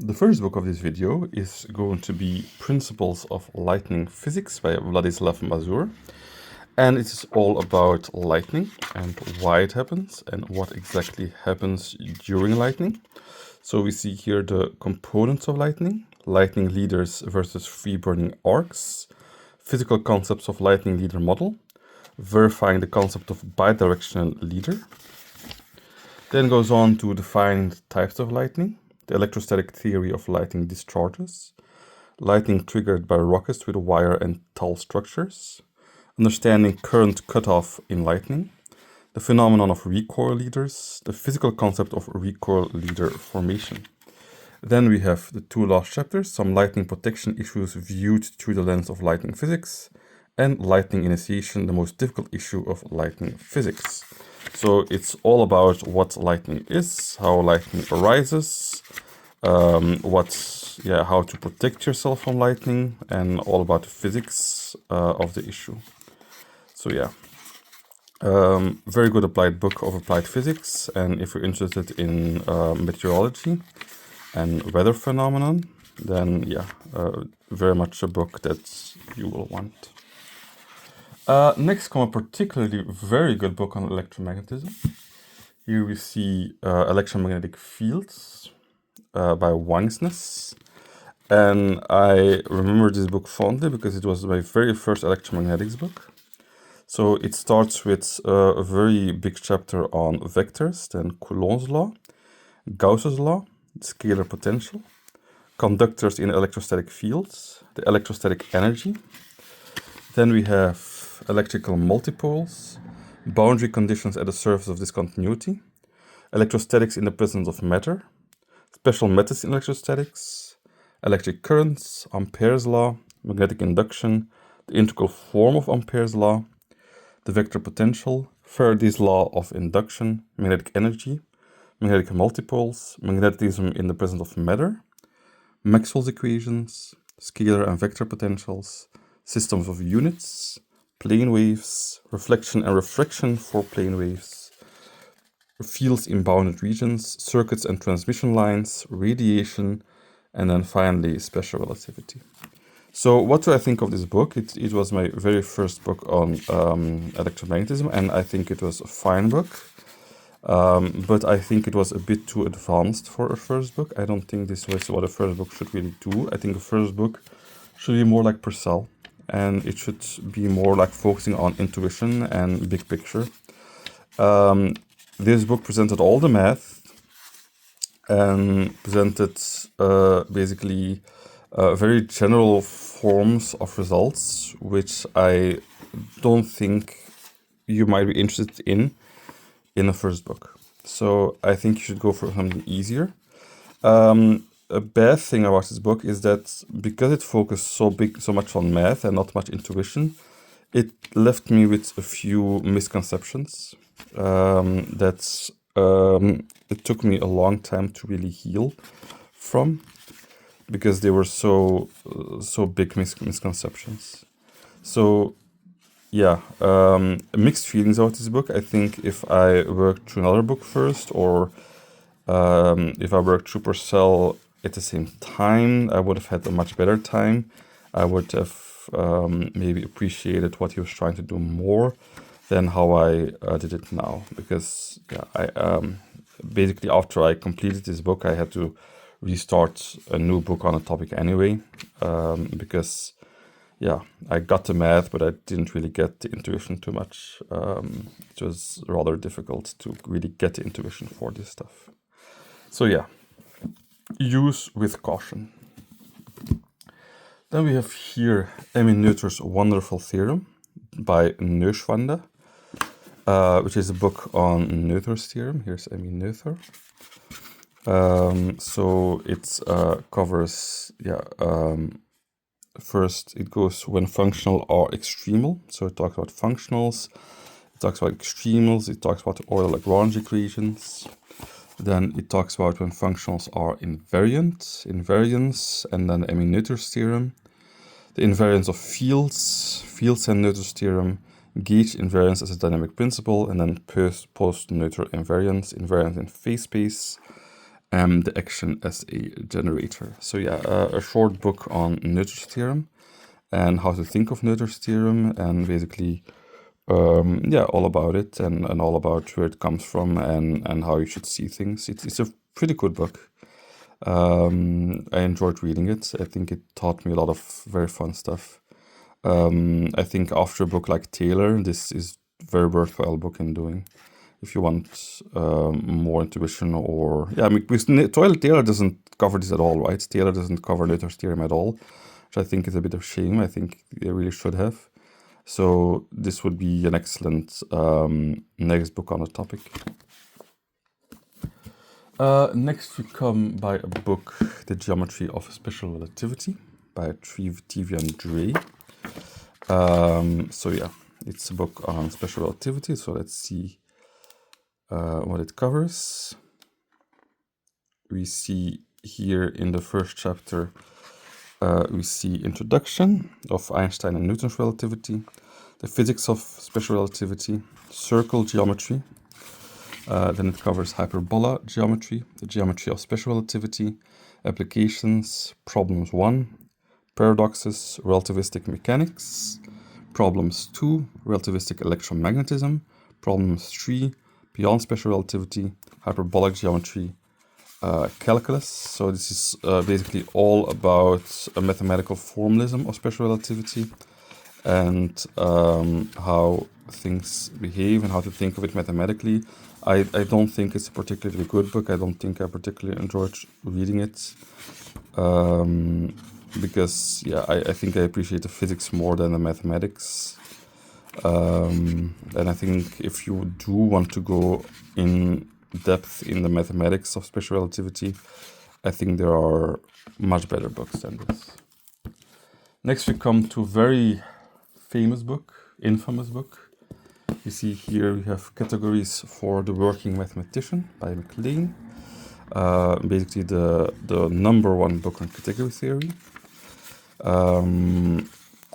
The first book of this video is going to be Principles of Lightning Physics by Vladislav Mazur. And it is all about lightning and why it happens and what exactly happens during lightning. So we see here the components of lightning, lightning leaders versus free burning arcs, physical concepts of lightning leader model, verifying the concept of bidirectional leader. Then goes on to define types of lightning, the electrostatic theory of lightning discharges, lightning triggered by rockets with wire and tall structures, understanding current cutoff in lightning, the phenomenon of recoil leaders, the physical concept of recoil leader formation. Then we have the two last chapters, some lightning protection issues viewed through the lens of lightning physics, and lightning initiation, the most difficult issue of lightning physics. So it's all about what lightning is, how lightning arises, how to protect yourself from lightning, and all about the physics of the issue. So very good applied book of applied physics. And if you're interested in meteorology and weather phenomenon, then very much a book that you will want. Next come a particularly very good book on electromagnetism. Here we see Electromagnetic Fields by Wangsness. And I remember this book fondly because it was my very first electromagnetics book. So it starts with a very big chapter on vectors, then Coulomb's law, Gauss's law, scalar potential, conductors in electrostatic fields, the electrostatic energy. Then we have electrical multipoles, boundary conditions at the surface of discontinuity, electrostatics in the presence of matter, special methods in electrostatics, electric currents, Ampere's law, magnetic induction, the integral form of Ampere's law, the vector potential, Faraday's law of induction, magnetic energy, magnetic multipoles, magnetism in the presence of matter, Maxwell's equations, scalar and vector potentials, systems of units, plane waves, reflection and refraction for plane waves, fields in bounded regions, circuits and transmission lines, radiation, and then finally special relativity. So what do I think of this book? It was my very first book on electromagnetism, and I think it was a fine book. But I think it was a bit too advanced for a first book. I don't think this was what a first book should really do. I think a first book should be more like Purcell, and it should be more like focusing on intuition and big picture. This book presented all the math and presented basically very general forms of results, which I don't think you might be interested in a first book. So I think you should go for something easier. A bad thing about this book is that because it focused so much on math and not much intuition, it left me with a few misconceptions that it took me a long time to really heal from, because they were so big misconceptions. So mixed feelings about this book. I think if I worked through another book first, or if I worked through Purcell at the same time, I would have had a much better time. I would have maybe appreciated what he was trying to do more than how I did it now. Because I basically, after I completed this book, I had to restart a new book on a topic anyway, because I got the math, but I didn't really get the intuition too much. It was rather difficult to really get the intuition for this stuff. So use with caution. Then we have here Emmy Noether's Wonderful Theorem by Neuschwander, which is a book on Noether's theorem. Here's Emmy Noether. So it covers first it goes when functional are extremal. So it talks about functionals, it talks about extremals, it talks about the Euler-Lagrange equations. Then it talks about when functionals are invariance, and then Emmy Noether's theorem, the invariance of fields and Noether's theorem, gauge invariance as a dynamic principle, and then post-Noether invariance in phase space, and the action as a generator. So yeah, a short book on Noether's theorem and how to think of Noether's theorem, and basically, yeah, all about it and all about where it comes from and how you should see things. It's a pretty good book. I enjoyed reading it. I think it taught me a lot of very fun stuff. I think after a book like Taylor, this is very worthwhile book in doing. If you want more intuition, or yeah, I mean, because Taylor doesn't cover this at all, right? Taylor doesn't cover Noether's theorem at all, which I think is a bit of shame. I think they really should have. So this would be an excellent next book on the topic. Next we come by a book, The Geometry of Special Relativity by Tivian Dre. So yeah, it's a book on special relativity. So let's see what it covers. We see here in the first chapter, we see introduction of Einstein and Newton's relativity, the physics of special relativity, circle geometry. Then it covers hyperbola geometry, the geometry of special relativity, applications, problems 1, paradoxes, relativistic mechanics, problems 2, relativistic electromagnetism, problems 3, beyond special relativity, hyperbolic geometry, calculus. So this is basically all about a mathematical formalism of special relativity and how things behave and how to think of it mathematically. I don't think it's a particularly good book. I don't think I particularly enjoyed reading it because yeah, I think I appreciate the physics more than the mathematics. And I think if you do want to go in depth in the mathematics of special relativity, I think there are much better books than this. Next we come to a very famous book, infamous book. You see here we have Categories for the Working Mathematician by MacLean. Basically the number one book on category theory.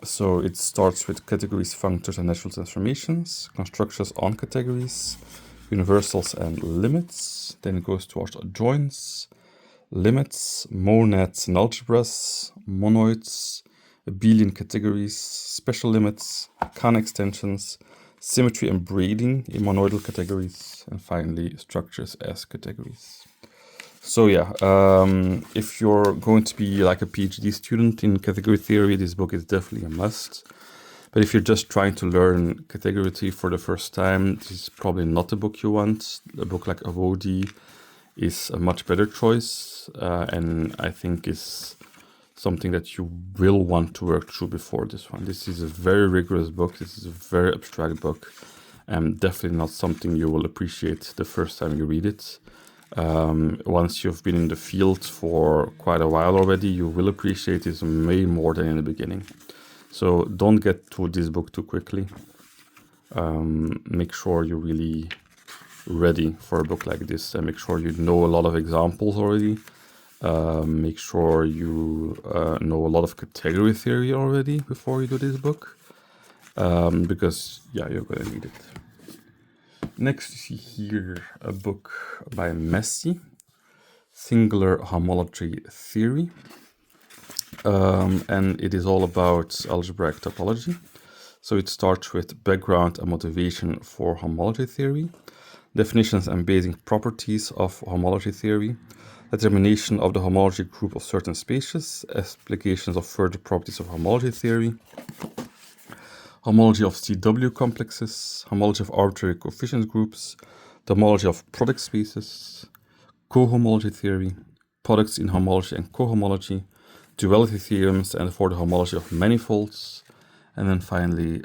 So it starts with categories, functors, and natural transformations, constructions on categories, universals and limits. Then it goes towards adjoints, limits, monads and algebras, monoids, abelian categories, special limits, Kahn extensions, symmetry and braiding in monoidal categories, and finally structures as categories. So yeah, if you're going to be like a PhD student in category theory, this book is definitely a must. But if you're just trying to learn category theory for the first time, this is probably not the book you want. A book like Avodi is a much better choice, and I think is something that you will want to work through before this one. This is a very rigorous book. This is a very abstract book, and definitely not something you will appreciate the first time you read it. Once you've been in the field for quite a while already, you will appreciate this way more than in the beginning. So don't get to this book too quickly. Make sure you're really ready for a book like this, and make sure you know a lot of examples already. Make sure you know a lot of category theory already before you do this book, because yeah, you're gonna need it. Next, you see here a book by Massey, Singular Homology Theory, and it is all about algebraic topology. So it starts with background and motivation for homology theory, definitions and basic properties of homology theory, determination of the homology group of certain spaces, explications of further properties of homology theory, homology of CW complexes, homology of arbitrary coefficient groups, the homology of product spaces, cohomology theory, products in homology and cohomology, duality theorems and for the homology of manifolds, and then finally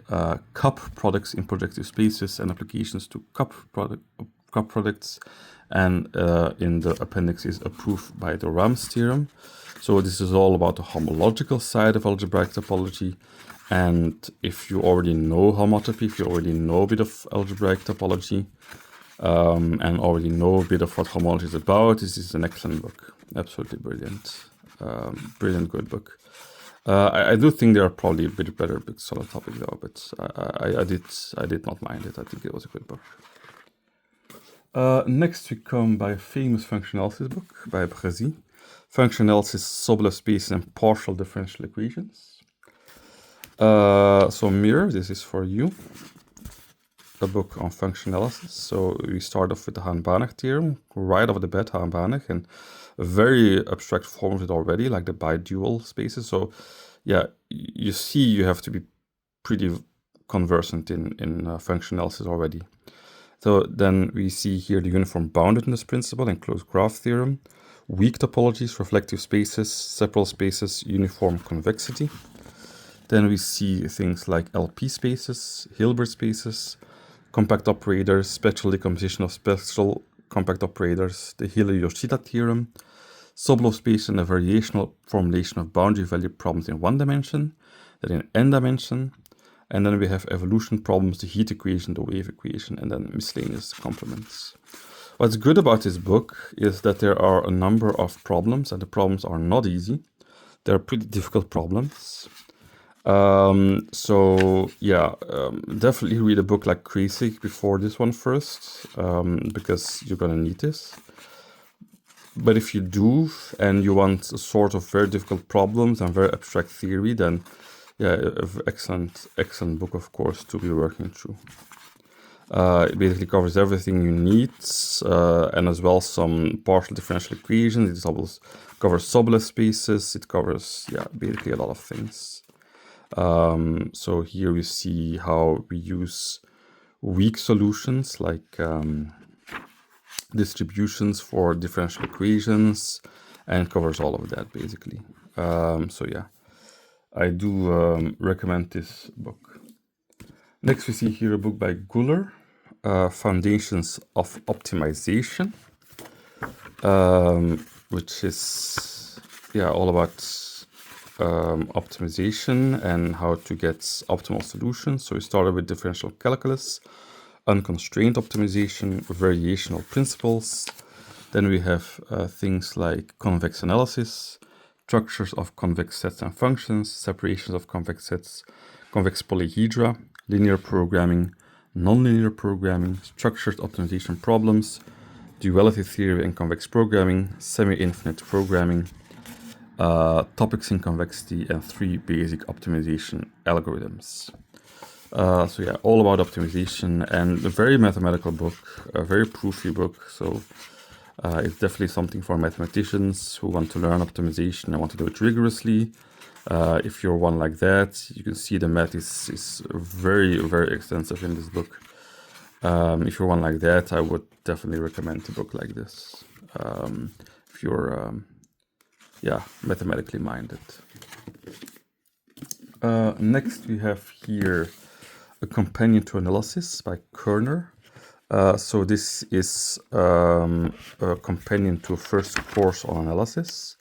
cup products in projective spaces and applications to cup products, and in the appendix is a proof by the Rams theorem. So this is all about the homological side of algebraic topology. And if you already know homotopy, if you already know a bit of algebraic topology, and already know a bit of what homology is about, this is an excellent book. Absolutely brilliant. Brilliant, good book. I do think there are probably a bit better books on the topic though, but I did not mind it. I think it was a good book. Next we come by a famous function analysis book by Brézy. Function analysis, Sobolev space and partial differential equations. So Mir, this is for you. A book on function analysis. So we start off with the Hahn-Banach theorem, right off the bat, Hahn-Banach, and very abstract forms of it already, like the bidual spaces. So yeah, you see you have to be pretty conversant in function analysis already. So then we see here the uniform boundedness principle and closed graph theorem, weak topologies, reflective spaces, separal spaces, uniform convexity. Then we see things like LP spaces, Hilbert spaces, compact operators, spectral decomposition of spectral compact operators, the Hiller-Yoshida theorem, Sobolev space and a variational formulation of boundary value problems in one dimension, then in n dimension, and then we have evolution problems, the heat equation, the wave equation, and then miscellaneous complements. What's good about this book is that there are a number of problems, and the problems are not easy. They're pretty difficult problems. Definitely read a book like Kreyszig before this one first, because you're gonna need this. But if you do, and you want a sort of very difficult problems and very abstract theory, then yeah, excellent book, of course, to be working through. It basically covers everything you need, and as well some partial differential equations. It covers Sobolev spaces. It covers, yeah, basically a lot of things. So here we see how we use weak solutions like distributions for differential equations, and covers all of that basically. So yeah, I do recommend this book. Next we see here a book by Guller, Foundations of Optimization, which is all about optimization and how to get optimal solutions. So we started with differential calculus, unconstrained optimization, variational principles. Then we have things like convex analysis, structures of convex sets and functions, separations of convex sets, convex polyhedra, linear programming, nonlinear programming, structured optimization problems, duality theory and convex programming, semi-infinite programming, topics in convexity, and 3 basic optimization algorithms. So yeah, all about optimization, and a very mathematical book, a very proofy book. So it's definitely something for mathematicians who want to learn optimization and want to do it rigorously. If you're one like that, you can see the math is very, very extensive in this book. If you're one like that, I would definitely recommend a book like this. If you're mathematically minded. Next we have here a companion to analysis by Kerner. So this is a companion to a first course on analysis.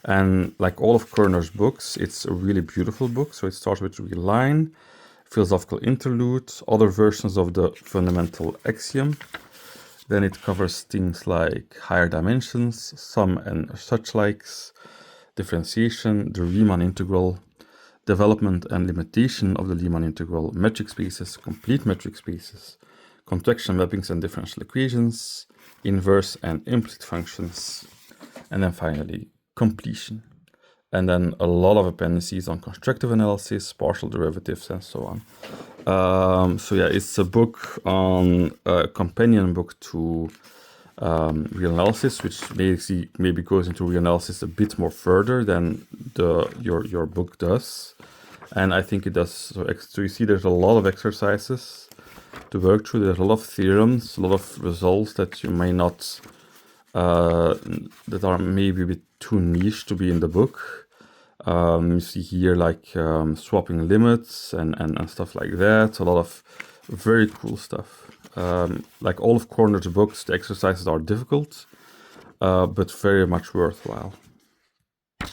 And like all of Kerner's books, it's a really beautiful book. So it starts with Real Line, philosophical interlude, other versions of the fundamental axiom. Then it covers things like higher dimensions, sum and such likes, differentiation, the Riemann integral, development and limitation of the Riemann integral, metric spaces, complete metric spaces, contraction mappings and differential equations, inverse and implicit functions, and then finally completion. And then a lot of appendices on constructive analysis, partial derivatives, and so on. So yeah, it's a book on a companion book to real analysis, which maybe goes into real analysis a bit more further than your book does. And I think it does. So you see there's a lot of exercises to work through. There's a lot of theorems, a lot of results that you may not, that are maybe a bit too niche to be in the book. You see here like swapping limits and stuff like that. A lot of very cool stuff. Like all of Kerner's books, the exercises are difficult, but very much worthwhile.